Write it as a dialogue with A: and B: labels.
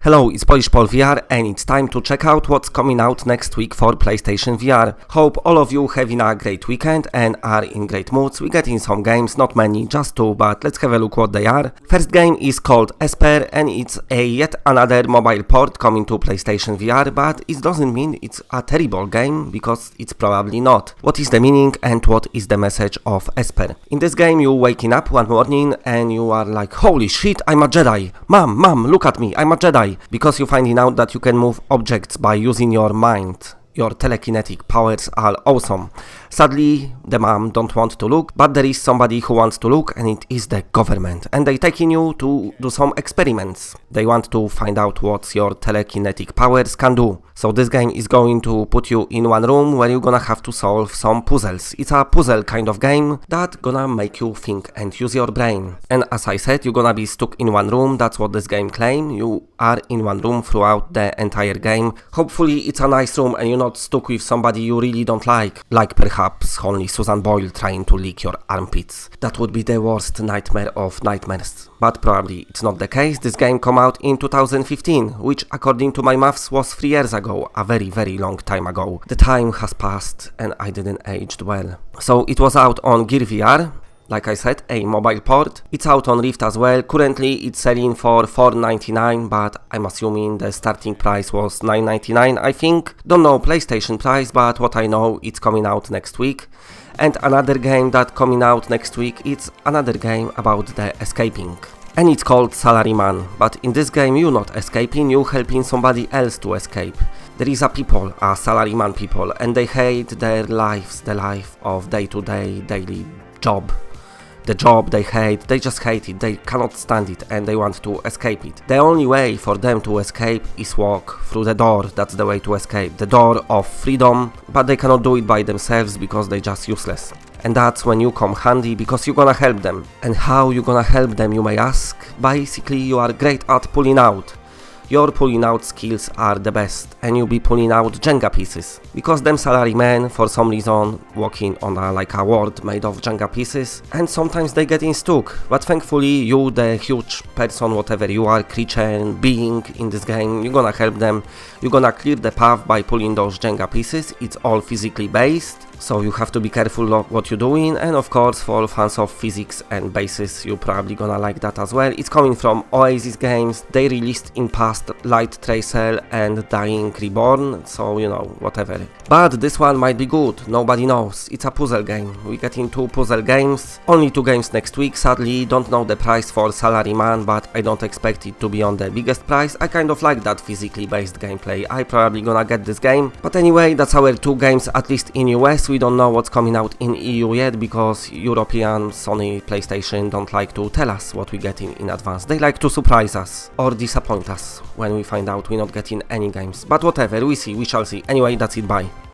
A: Hello, it's Polish Pol VR and it's time to check out what's coming out next week for PlayStation VR. Hope all of you having a great weekend and are in great moods. We get in some games, not many, just two, but let's have a look what they are. First game is called Esper and it's a yet another mobile port coming to PlayStation VR, but it doesn't mean it's a terrible game, because it's probably not. What is the meaning and what is the message of Esper? In this game you waking up one morning and you are like, holy shit, I'm a Jedi. Mom, look at me, I'm a Jedi. Because you're finding out that you can move objects by using your mind. Your telekinetic powers are awesome. Sadly, the mom don't want to look, but there is somebody who wants to look, and it is the government. And they taking you to do some experiments. They want to find out what your telekinetic powers can do. So this game is going to put you in one room where you're gonna have to solve some puzzles. It's a puzzle kind of game that gonna make you think and use your brain. And as I said, you're gonna be stuck in one room. That's what this game claims. You are in one room throughout the entire game. Hopefully it's a nice room and you're not stuck with somebody you really don't like perhaps only Susan Boyle trying to lick your armpits. That would be the worst nightmare of nightmares. But probably it's not the case. This game came out in 2015, which according to my maths was 3 years ago, a very long time ago. The time has passed and I didn't aged well. So it was out on Gear VR. Like I said, a mobile port. It's out on Rift as well. Currently it's selling for $4.99, but I'm assuming the starting price was $9.99, I think. Don't know PlayStation price, but what I know, it's coming out next week. And another game that coming out next week, it's another game about the escaping. And it's called Salaryman, but in this game you're not escaping, you're helping somebody else to escape. There is a salaryman people, and they hate their lives, the life of day-to-day, daily job. The job they hate, they just hate it, they cannot stand it and they want to escape it. The only way for them to escape is walk through the door. That's the way to escape, the door of freedom, but they cannot do it by themselves because they're just useless. And that's when you come handy, because you're gonna help them. And how you gonna help them, you may ask? Basically you are great at pulling out. Your pulling out skills are the best, and you'll be pulling out Jenga pieces. Because them salarymen, for some reason, walking on a world made of Jenga pieces, and sometimes they getting stuck. But thankfully, you, the huge person, whatever you are, creature, being in this game, you're gonna help them. You're gonna clear the path by pulling those Jenga pieces. It's all physically based, so you have to be careful of what you're doing, and of course, for fans of physics and bases, you're probably gonna like that as well. It's coming from Oasis Games. They released in past Light Tracer and Dying Reborn, so you know, whatever. But this one might be good, nobody knows. It's a puzzle game. We get into puzzle games. Only 2 games next week, sadly. Don't know the price for Salaryman, but I don't expect it to be on the biggest price. I kind of like that physically based gameplay. I probably gonna get this game. But anyway, that's our 2 games, at least in US. We don't know what's coming out in EU yet, because European, Sony, PlayStation don't like to tell us what we get in advance. They like to surprise us or disappoint us when we find out we're not getting any games. But whatever, we shall see. Anyway, that's it, bye.